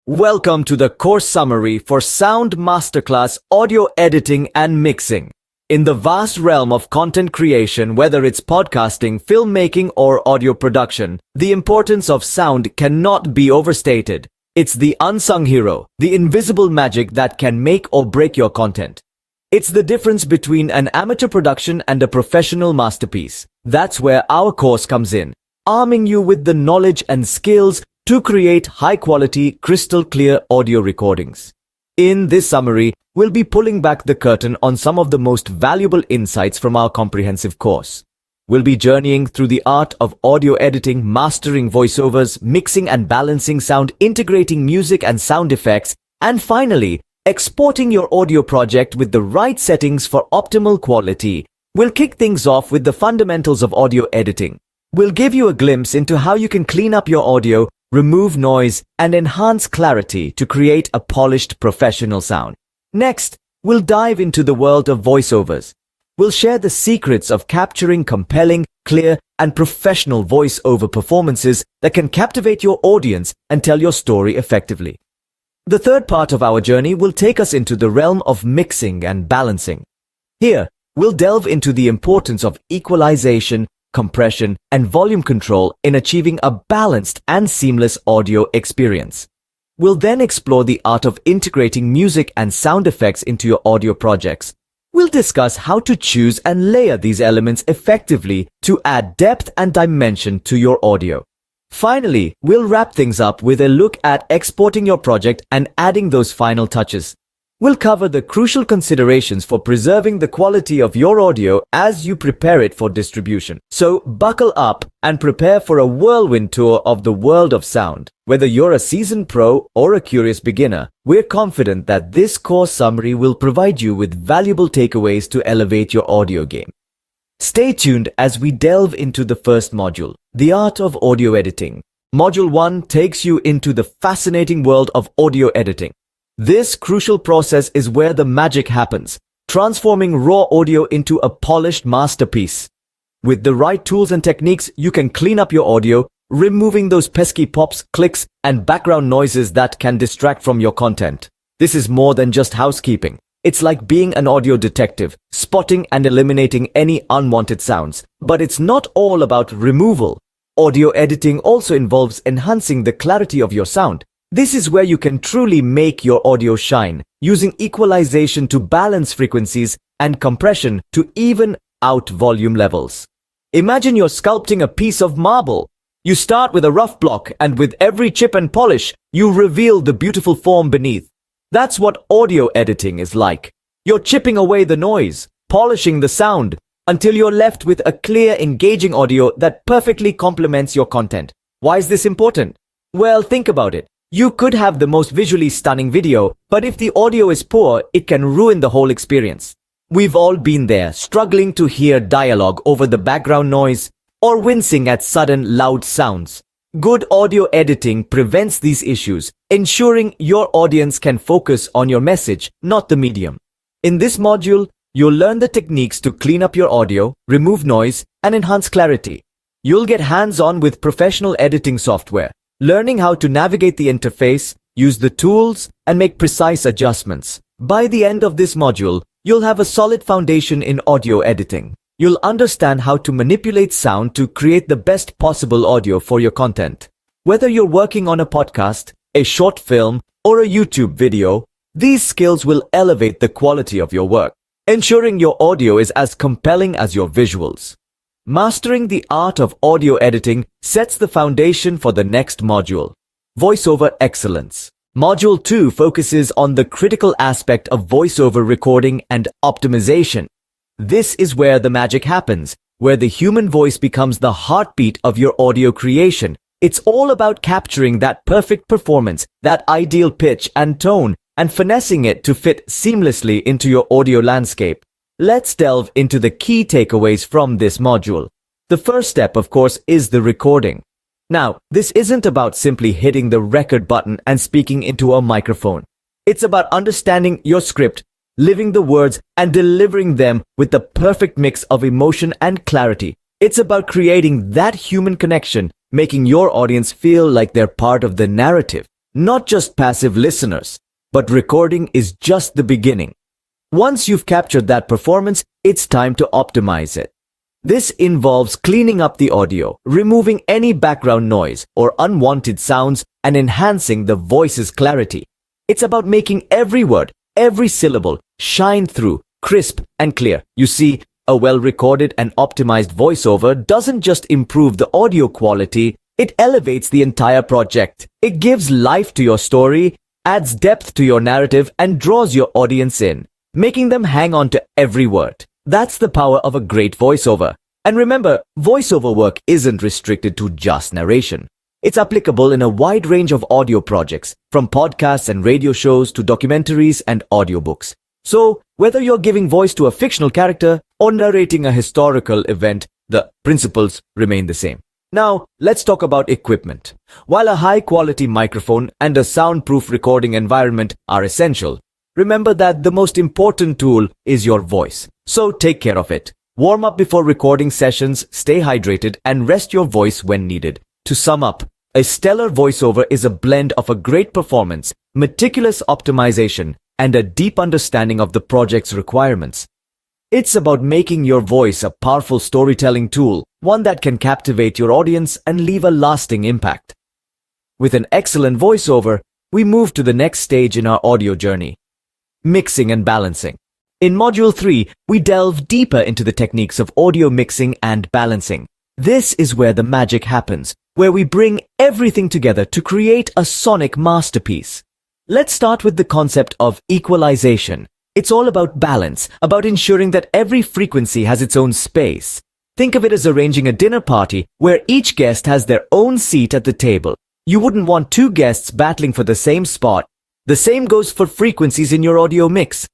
Welcome to the course summary for Sound Masterclass Audio Editing and Mixing. In the vast realm of content creation, whether it's podcasting, filmmaking, or audio production, the importance of sound cannot be overstated. It's the unsung hero, the invisible magic that can make or break your content. It's the difference between an amateur production and a professional masterpiece. That's where our course comes in, arming you with the knowledge and skills to create high-quality, crystal-clear audio recordings. In this summary, we'll be pulling back the curtain on some of the most valuable insights from our comprehensive course. We'll be journeying through the art of audio editing, mastering voiceovers, mixing and balancing sound, integrating music and sound effects, and finally, exporting your audio project with the right settings for optimal quality. We'll kick things off with the fundamentals of audio editing. We'll give you a glimpse into how you can clean up your audio, remove noise, and enhance clarity to create a polished professional sound. Next, we'll dive into the world of voiceovers. We'll share the secrets of capturing compelling, clear, and professional voiceover performances that can captivate your audience and tell your story effectively. The third part of our journey will take us into the realm of mixing and balancing. Here, we'll delve into the importance of equalization, compression, and volume control in achieving a balanced and seamless audio experience. We'll then explore the art of integrating music and sound effects into your audio projects. We'll discuss how to choose and layer these elements effectively to add depth and dimension to your audio. Finally, we'll wrap things up with a look at exporting your project and adding those final touches. We'll cover the crucial considerations for preserving the quality of your audio as you prepare it for distribution. So buckle up and prepare for a whirlwind tour of the world of sound. Whether you're a seasoned pro or a curious beginner, we're confident that this course summary will provide you with valuable takeaways to elevate your audio game. Stay tuned as we delve into the first module, the art of audio editing. Module 1 takes you into the fascinating world of audio editing. This crucial process is where the magic happens, transforming raw audio into a polished masterpiece. With the right tools and techniques, you can clean up your audio, removing those pesky pops, clicks, and background noises that can distract from your content. This is more than just housekeeping. It's like being an audio detective, spotting and eliminating any unwanted sounds. But it's not all about removal. Audio editing also involves enhancing the clarity of your sound. This is where you can truly make your audio shine, using equalization to balance frequencies and compression to even out volume levels. Imagine you're sculpting a piece of marble. You start with a rough block, and with every chip and polish, you reveal the beautiful form beneath. That's what audio editing is like. You're chipping away the noise, polishing the sound, until you're left with a clear, engaging audio that perfectly complements your content. Why is this important? Well, think about it. You could have the most visually stunning video, but if the audio is poor, it can ruin the whole experience. We've all been there, struggling to hear dialogue over the background noise or wincing at sudden loud sounds. Good audio editing prevents these issues, ensuring your audience can focus on your message, not the medium. In this module, you'll learn the techniques to clean up your audio, remove noise, and enhance clarity. You'll get hands-on with professional editing software, learning how to navigate the interface, use the tools, and make precise adjustments. By the end of this module, you'll have a solid foundation in audio editing. You'll understand how to manipulate sound to create the best possible audio for your content. Whether you're working on a podcast, a short film, or a YouTube video, these skills will elevate the quality of your work, ensuring your audio is as compelling as your visuals. Mastering the art of audio editing sets the foundation for the next module, Voiceover Excellence. Module 2 focuses on the critical aspect of voiceover recording and optimization. This is where the magic happens, where the human voice becomes the heartbeat of your audio creation. It's all about capturing that perfect performance, that ideal pitch and tone, and finessing it to fit seamlessly into your audio landscape. Let's delve into the key takeaways from this module. The first step, of course, is the recording. Now, this isn't about simply hitting the record button and speaking into a microphone. It's about understanding your script, living the words, and delivering them with the perfect mix of emotion and clarity. It's about creating that human connection, making your audience feel like they're part of the narrative. not just passive listeners. But recording is just the beginning. Once you've captured that performance, it's time to optimize it. This involves cleaning up the audio, removing any background noise or unwanted sounds, and enhancing the voice's clarity. It's about making every word, every syllable shine through, crisp and clear. You see, a well-recorded and optimized voiceover doesn't just improve the audio quality, it elevates the entire project. It gives life to your story, adds depth to your narrative, and draws your audience in, making them hang on to every word. That's the power of a great voiceover. And remember, voiceover work isn't restricted to just narration. It's applicable in a wide range of audio projects, from podcasts and radio shows to documentaries and audiobooks. So, whether you're giving voice to a fictional character or narrating a historical event, the principles remain the same. Now, let's talk about equipment. While a high-quality microphone and a soundproof recording environment are essential, remember that the most important tool is your voice. So take care of it. Warm up before recording sessions, stay hydrated, and rest your voice when needed. To sum up, a stellar voiceover is a blend of a great performance, meticulous optimization, and a deep understanding of the project's requirements. It's about making your voice a powerful storytelling tool, one that can captivate your audience and leave a lasting impact. With an excellent voiceover, we move to the next stage in our audio journey: mixing and balancing. In Module 3, we delve deeper into the techniques of audio mixing and balancing. This is where the magic happens, where we bring everything together to create a sonic masterpiece. Let's start with the concept of equalization. It's all about balance, about ensuring that every frequency has its own space. Think of it as arranging a dinner party where each guest has their own seat at the table. You wouldn't want two guests battling for the same spot. The same goes for frequencies in your audio mix.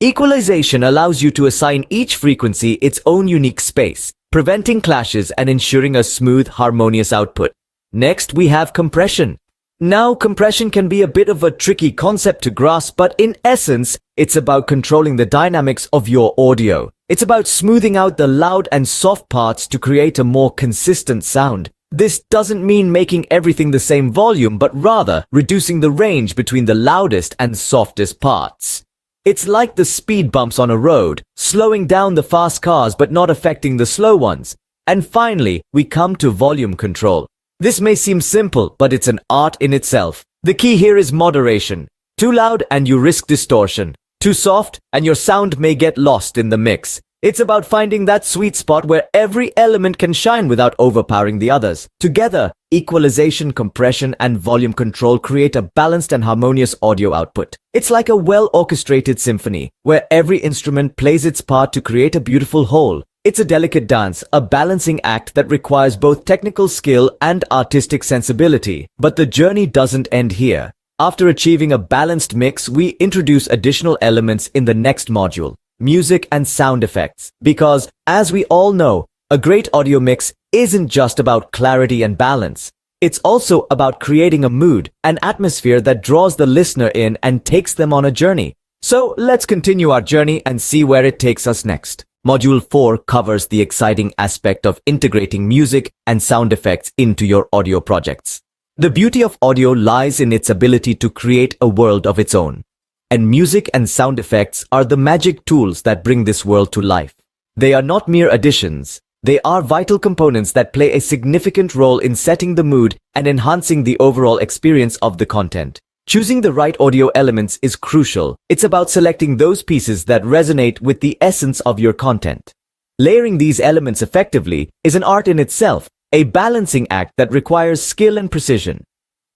Equalization allows you to assign each frequency its own unique space, preventing clashes and ensuring a smooth, harmonious output. Next, we have compression. Now, compression can be a bit of a tricky concept to grasp, but in essence, it's about controlling the dynamics of your audio. It's about smoothing out the loud and soft parts to create a more consistent sound. This doesn't mean making everything the same volume, but rather reducing the range between the loudest and softest parts. It's like the speed bumps on a road, slowing down the fast cars but not affecting the slow ones. And finally, we come to volume control. This may seem simple, but it's an art in itself. The key here is moderation. Too loud and you risk distortion. Too soft and your sound may get lost in the mix. It's about finding that sweet spot where every element can shine without overpowering the others. Together, equalization, compression, and volume control create a balanced and harmonious audio output. It's like a well-orchestrated symphony, where every instrument plays its part to create a beautiful whole. It's a delicate dance, a balancing act that requires both technical skill and artistic sensibility. But the journey doesn't end here. After achieving a balanced mix, we introduce additional elements in the next module: music and sound effects. Because, as we all know, a great audio mix isn't just about clarity and balance. It's also about creating a mood, an atmosphere that draws the listener in and takes them on a journey. So let's continue our journey and see where it takes us next. Module 4 covers the exciting aspect of integrating music and sound effects into your audio projects. The beauty of audio lies in its ability to create a world of its own. And music and sound effects are the magic tools that bring this world to life. They are not mere additions. They are vital components that play a significant role in setting the mood and enhancing the overall experience of the content. Choosing the right audio elements is crucial. It's about selecting those pieces that resonate with the essence of your content. Layering these elements effectively is an art in itself, a balancing act that requires skill and precision.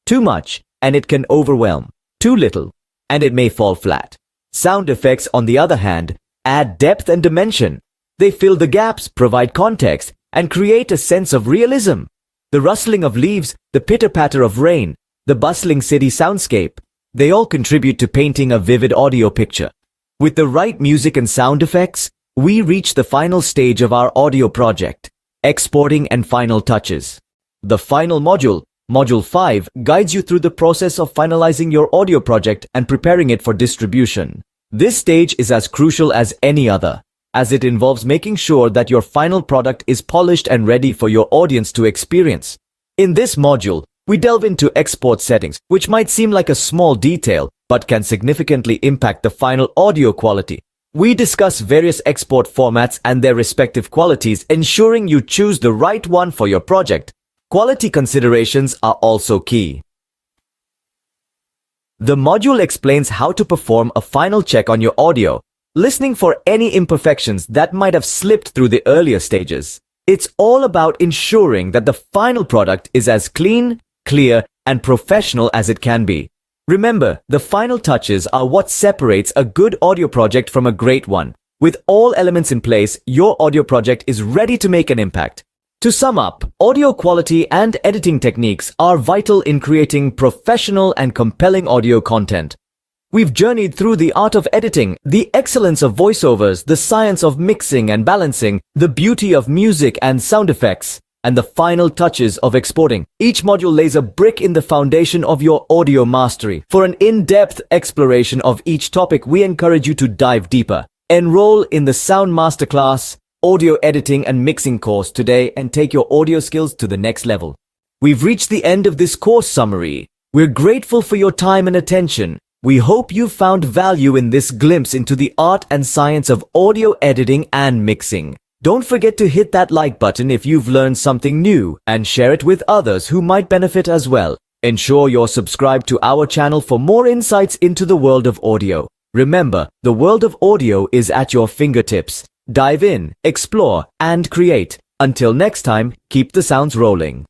Too much, and it can overwhelm. Too little, and it may fall flat. Sound effects, on the other hand, add depth and dimension. They fill the gaps, provide context, and create a sense of realism. The rustling of leaves, the pitter-patter of rain, the bustling city soundscape, they all contribute to painting a vivid audio picture. With the right music and sound effects, we reach the final stage of our audio project: exporting and final touches. The final module, Module 5, guides you through the process of finalizing your audio project and preparing it for distribution. This stage is as crucial as any other, as it involves making sure that your final product is polished and ready for your audience to experience. In this module, We delve into export settings, which might seem like a small detail, but can significantly impact the final audio quality. We discuss various export formats and their respective qualities, ensuring you choose the right one for your project. Quality considerations are also key. The module explains how to perform a final check on your audio, listening for any imperfections that might have slipped through the earlier stages. It's all about ensuring that the final product is as clean, clear, and professional as it can be. Remember, the final touches are what separates a good audio project from a great one. With all elements in place, your audio project is ready to make an impact. To sum up, audio quality and editing techniques are vital in creating professional and compelling audio content. We've journeyed through the art of editing, the excellence of voiceovers, the science of mixing and balancing, the beauty of music and sound effects, and the final touches of exporting. Each module lays a brick in the foundation of your audio mastery. For an in-depth exploration of each topic, we encourage you to dive deeper. Enroll in the Sound Masterclass audio editing and mixing course today and take your audio skills to the next level. We've reached the end of this course summary. We're grateful for your time and attention. We hope you found value in this glimpse into the art and science of audio editing and mixing. Don't forget to hit that like button if you've learned something new and share it with others who might benefit as well. Ensure you're subscribed to our channel for more insights into the world of audio. Remember, the world of audio is at your fingertips. Dive in, explore, and create. Until next time, keep the sounds rolling.